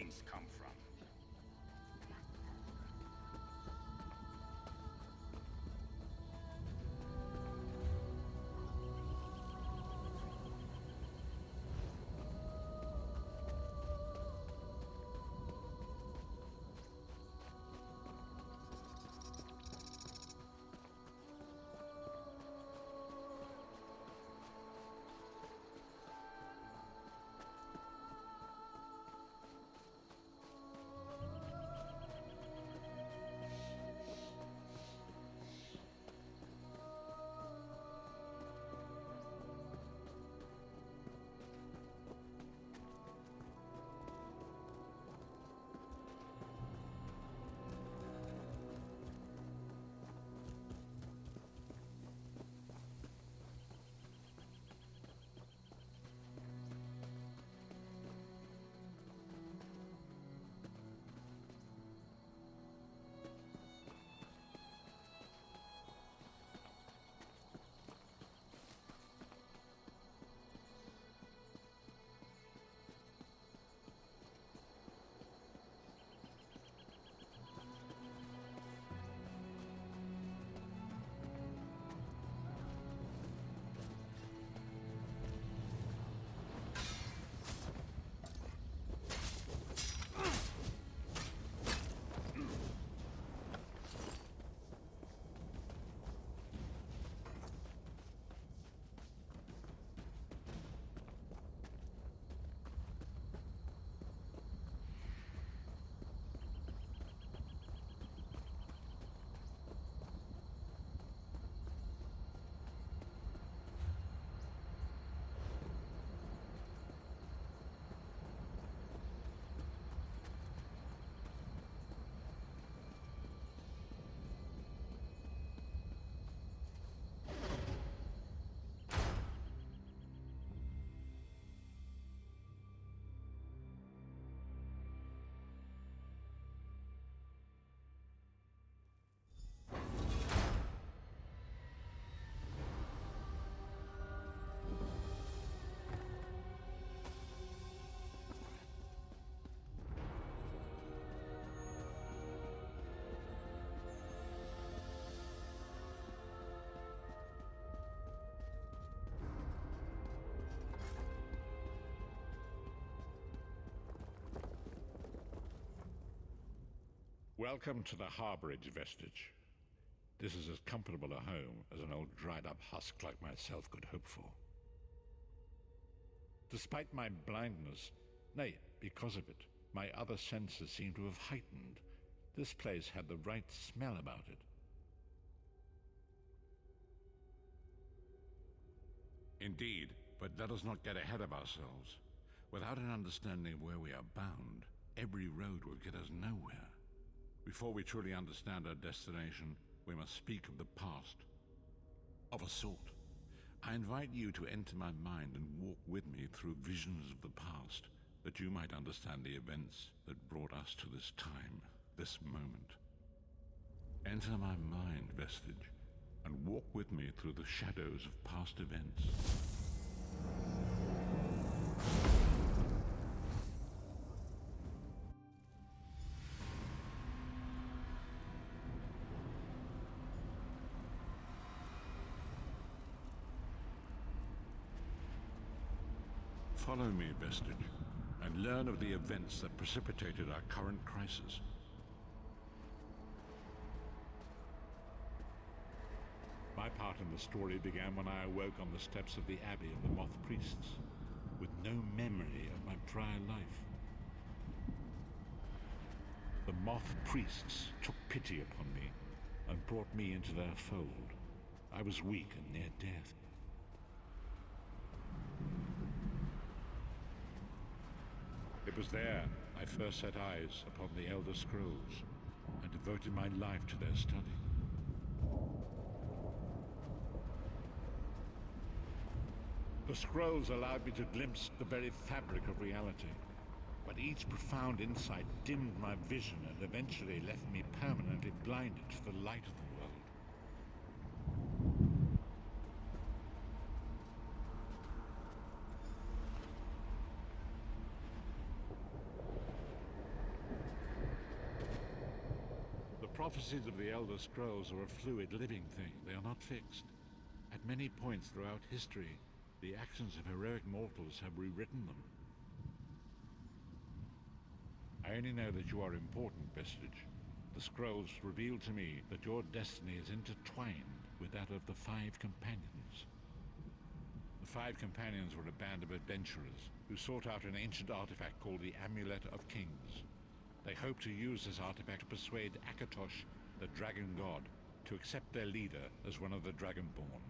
demons come from. Welcome to the Harborage Vestige. This is as comfortable a home as an old dried-up husk like myself could hope for. Despite my blindness, nay, because of it, my other senses seem to have heightened. This place had the right smell about it. Indeed, but let us not get ahead of ourselves. Without an understanding of where we are bound, every road will get us nowhere. Before we truly understand our destination, we must speak of the past. Of a sort. I invite you to enter my mind and walk with me through visions of the past, that you might understand the events that brought us to this time, this moment. Enter my mind, Vestige, and walk with me through the shadows of past events. Follow me, Vestige, and learn of the events that precipitated our current crisis. My part in the story began when I awoke on the steps of the Abbey of the Moth Priests, with no memory of my prior life. The Moth Priests took pity upon me and brought me into their fold. I was weak and near death. It was there I first set eyes upon the Elder Scrolls and devoted my life to their study. The scrolls allowed me to glimpse the very fabric of reality, but each profound insight dimmed my vision and eventually left me permanently blinded to the light of the world. prophecies of the Elder Scrolls are a fluid, living thing. They are not fixed. At many points throughout history, the actions of heroic mortals have rewritten them. I only know that you are important, Vestige. The scrolls reveal to me that your destiny is intertwined with that of the Five Companions. The Five Companions were a band of adventurers who sought out an ancient artifact called the Amulet of Kings. They hoped to use this artifact to persuade Akatosh, the Dragon God, to accept their leader as one of the Dragonborn.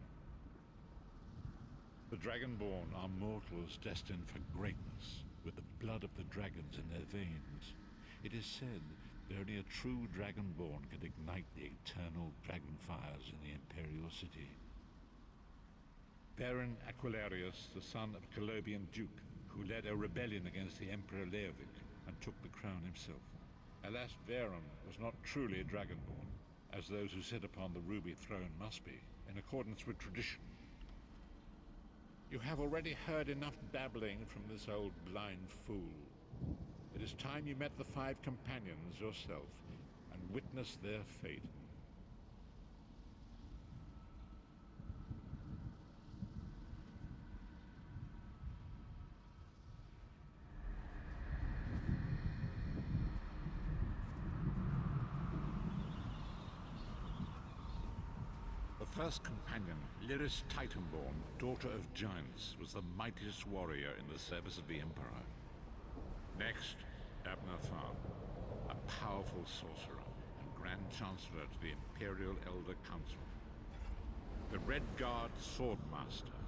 The Dragonborn are mortals destined for greatness, with the blood of the dragons in their veins. It is said that only a true Dragonborn can ignite the eternal dragon fires in the Imperial City. Varen Aquilarius, the son of Colobian Duke, who led a rebellion against the Emperor Leovic and took the crown himself. Alas, Varen was not truly a Dragonborn, as those who sit upon the ruby throne must be, in accordance with tradition. You have already heard enough babbling from this old blind fool. It is time you met the Five Companions yourself and witnessed their fate. The first companion, Lyris Titanborn, daughter of giants, was the mightiest warrior in the service of the Emperor. Next, Abner Tharn, a powerful sorcerer and Grand Chancellor to the Imperial Elder Council. The Red Guard Swordmaster,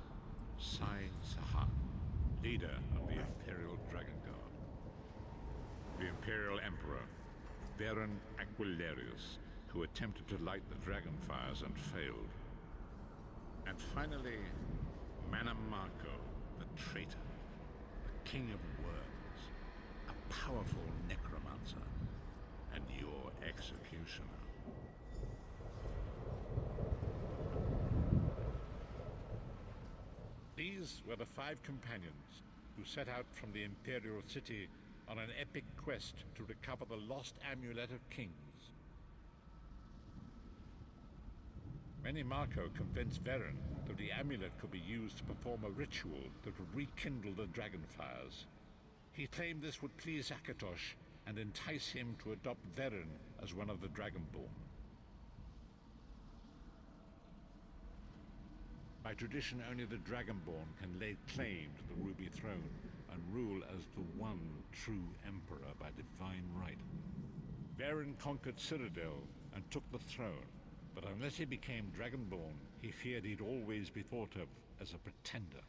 Sai Sahan, leader of the Imperial Dragon Guard. The Imperial Emperor, Varen Aquilarius, who attempted to light the dragon fires and failed. And finally, Manamako, the traitor, the king of worms, a powerful necromancer, and your executioner. These were the Five Companions who set out from the Imperial City on an epic quest to recover the lost Amulet of Kings. Manamako convinced Varen that the amulet could be used to perform a ritual that would rekindle the dragon fires. He claimed this would please Akatosh and entice him to adopt Varen as one of the Dragonborn. By tradition, only the Dragonborn can lay claim to the Ruby Throne and rule as the one true Emperor by divine right. Varen conquered Cyrodiil and took the throne, but unless he became Dragonborn, he feared he'd always be thought of as a pretender.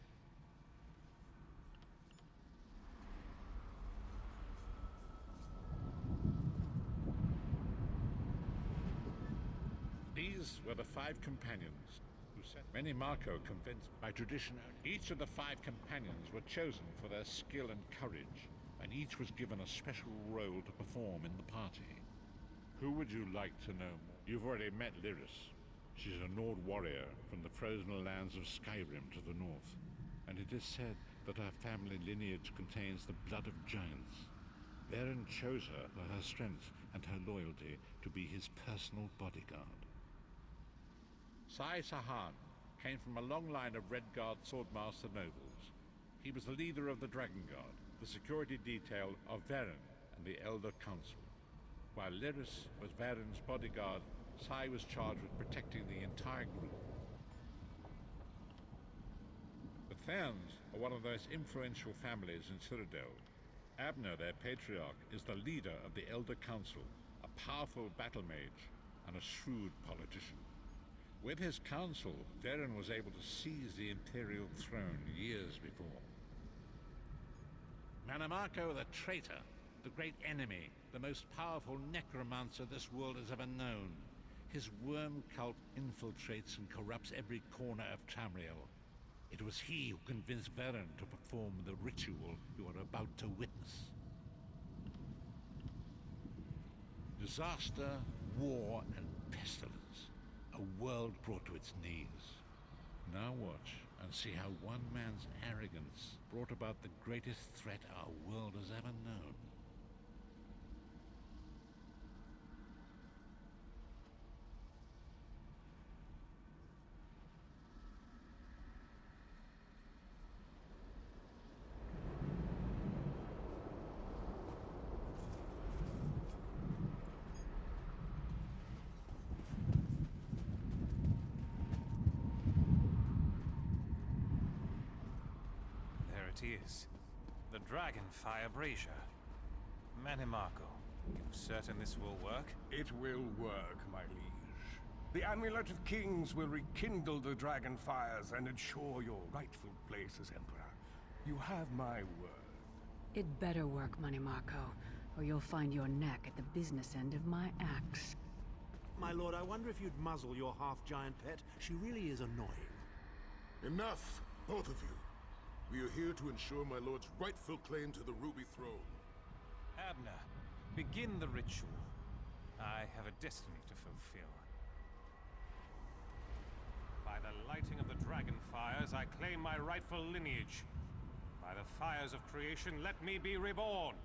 These were the Five Companions, who set Manamako convinced by tradition. Each of the Five Companions were chosen for their skill and courage, and each was given a special role to perform in the party. Who would you like to know more? You've already met Lyris. She's a Nord warrior from the frozen lands of Skyrim to the north, and it is said that her family lineage contains the blood of giants. Varen chose her for her strength and her loyalty to be his personal bodyguard. Sai Sahan came from a long line of Red Guard Swordmaster nobles. He was the leader of the Dragon Guard, the security detail of Varen and the Elder Council. While Lyris was Varen's bodyguard, Sai was charged with protecting the entire group. The Therns are one of the most influential families in Cyrodiil. Abner, their patriarch, is the leader of the Elder Council, a powerful battle mage and a shrewd politician. With his council, Varen was able to seize the Imperial throne years before. Manamako the traitor, the great enemy, the most powerful necromancer this world has ever known. His worm cult infiltrates and corrupts every corner of Tamriel. It was he who convinced Varen to perform the ritual you are about to witness. Disaster, war, and pestilence. A world brought to its knees. Now watch and see how one man's arrogance brought about the greatest threat our world has ever known. it is. The Dragonfire Brazier. Manimarco, you certain this will work? It will work, my liege. The Amulet of Kings will rekindle the dragon fires and ensure your rightful place as Emperor. You have my word. It better work, Manimarco, or you'll find your neck at the business end of my axe. My lord, I wonder if you'd muzzle your half-giant pet. She really is annoying. Enough, both of you. We are here to ensure my lord's rightful claim to the Ruby Throne. Abner, begin the ritual. I have a destiny to fulfill. By the lighting of the dragon fires, I claim my rightful lineage. By the fires of creation, let me be reborn.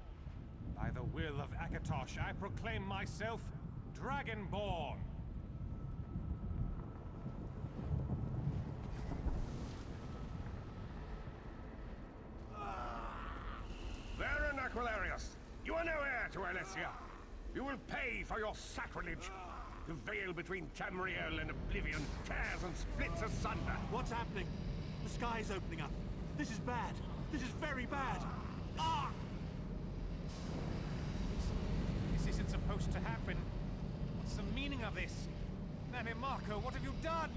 By the will of Akatosh, I proclaim myself Dragonborn. Baron Aquilarius, you are no heir to Alessia. You will pay for your sacrilege. The veil between Tamriel and Oblivion tears and splits asunder. What's happening? The sky's opening up. This is bad. This is very bad. Ah! This isn't supposed to happen. What's the meaning of this? Manimarco, what have you done?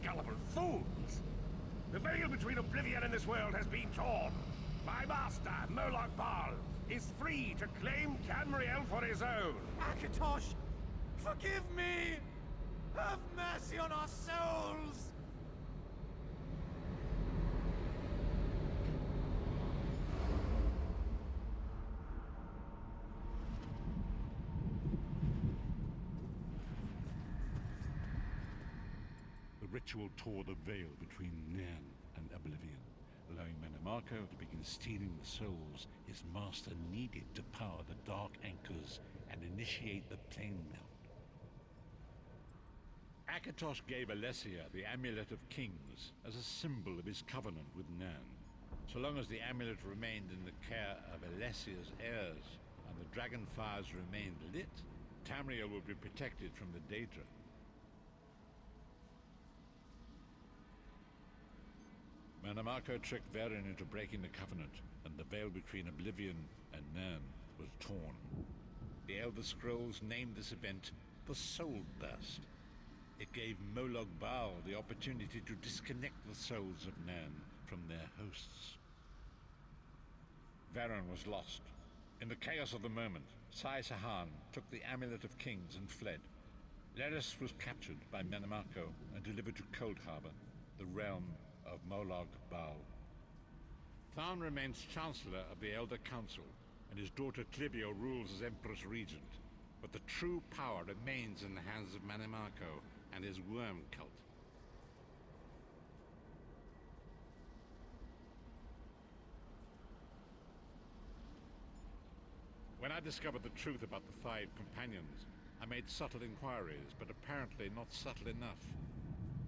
Gullible fools! The veil between Oblivion and this world has been torn. My master, Moloch Baal, is free to claim Tamriel for his own. Akatosh, forgive me! Have mercy on our souls! The ritual tore the veil between Nan and Oblivion, allowing Manimarco to begin stealing the souls his master needed to power the Dark Anchors and initiate the Plane Melt. Akatosh gave Alessia the Amulet of Kings as a symbol of his covenant with Nan. So long as the amulet remained in the care of Alessia's heirs and the dragon fires remained lit, Tamriel would be protected from the Daedra. Manimarco tricked Varen into breaking the covenant, and the veil between Oblivion and Nan was torn. The Elder Scrolls named this event the Soul Burst. It gave Moloch Baal the opportunity to disconnect the souls of Nan from their hosts. Varen was lost. In the chaos of the moment, Sai Sahan took the Amulet of Kings and fled. Leris was captured by Manimarco and delivered to Cold Harbor, the realm of Moloch Baal. Tharn remains Chancellor of the Elder Council, and his daughter Clivio rules as Empress Regent. But the true power remains in the hands of Manimarco and his worm cult. When I discovered the truth about the Five Companions, I made subtle inquiries, but apparently not subtle enough.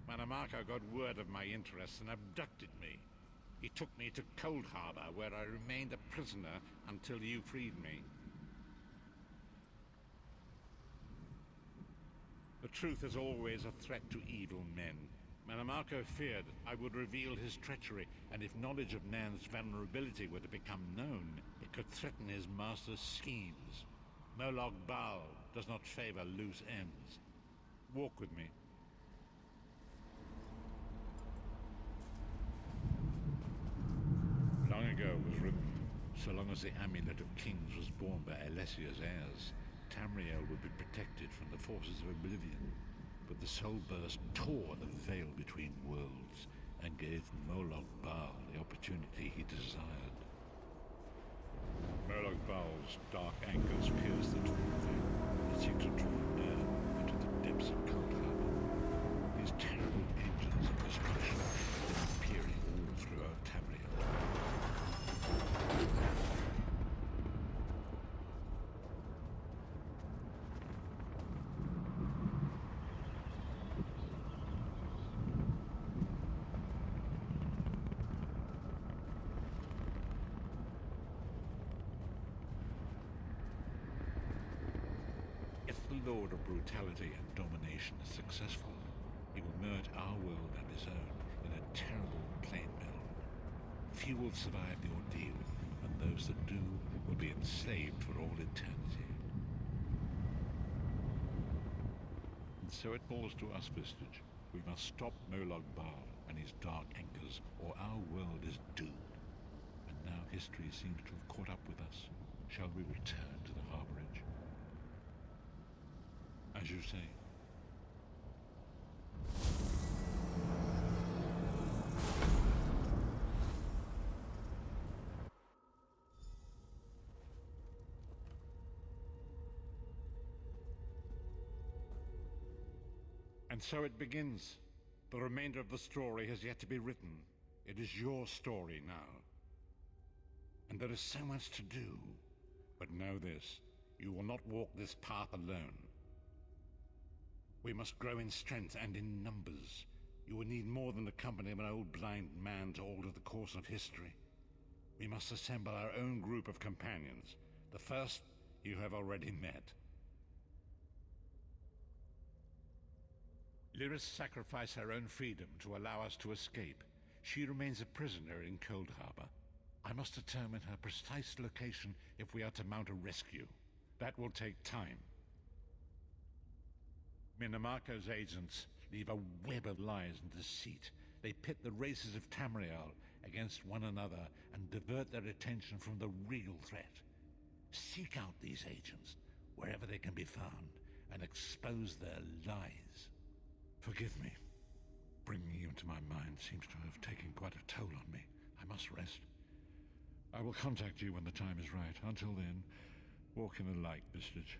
Manimarco got word of my interests and abducted me. He took me to Cold Harbor, where I remained a prisoner until you freed me. The truth is always a threat to evil men. Manimarco feared I would reveal his treachery, and if knowledge of Nan's vulnerability were to become known, it could threaten his master's schemes. Moloch Baal does not favor loose ends. Walk with me. Long ago was written, so long as the Amulet of Kings was borne by Alessia's heirs, Tamriel would be protected from the forces of Oblivion. But the Soul Burst tore the veil between worlds and gave Moloch Baal the opportunity he desired. Moloch Baal's dark anchors pierced the torn veil and seemed to draw Nan into the depths of Cold Harbor. These terrible engines of destruction had been appearing all throughout Tamriel. If the Lord of Brutality and Domination is successful, he will merge our world and his own in a terrible plane meld. few will survive the ordeal, and those that do will be enslaved for all eternity. And so it falls to us, Vistage. We must stop Molag Bal and his dark anchors, or our world is doomed. And now history seems to have caught up with us. Shall we return to the harborage? As you say. And so it begins. The remainder of the story has yet to be written. It is your story now. And there is so much to do. But know this, you will not walk this path alone. We must grow in strength and in numbers. You will need more than the company of an old blind man to alter the course of history. We must assemble our own group of companions. The first you have already met. Lyris sacrificed her own freedom to allow us to escape. She remains a prisoner in Cold Harbor. I must determine her precise location if we are to mount a rescue. That will take time. Minimarco's agents leave a web of lies and deceit. They pit the races of Tamriel against one another and divert their attention from the real threat. Seek out these agents, wherever they can be found, and expose their lies. Forgive me. Bringing you into my mind seems to have taken quite a toll on me. I must rest. I will contact you when the time is right. Until then, walk in the light, Vistage.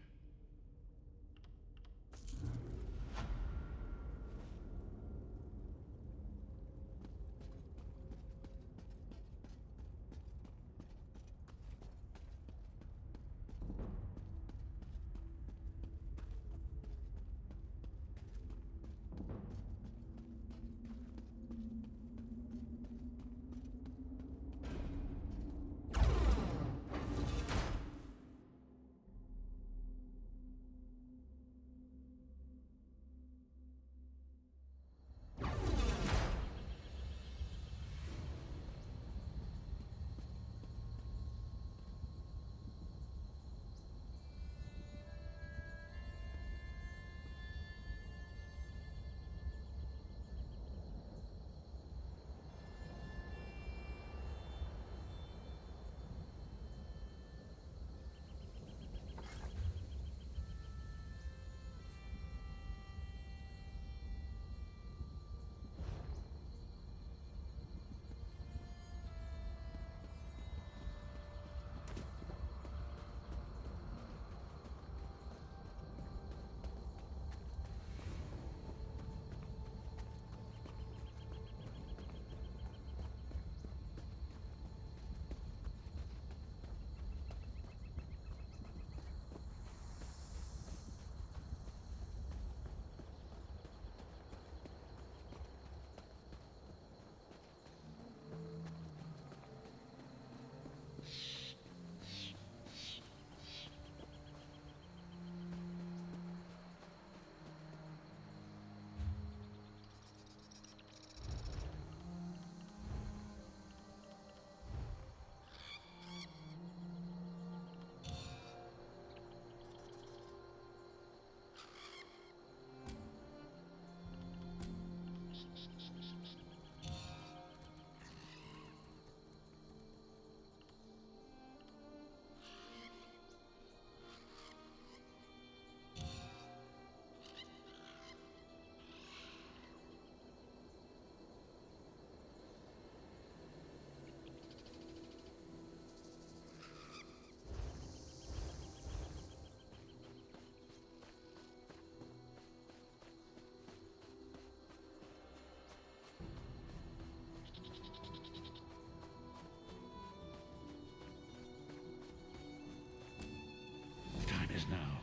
Now.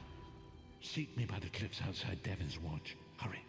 Seek me by the cliffs outside Devin's Watch. Hurry.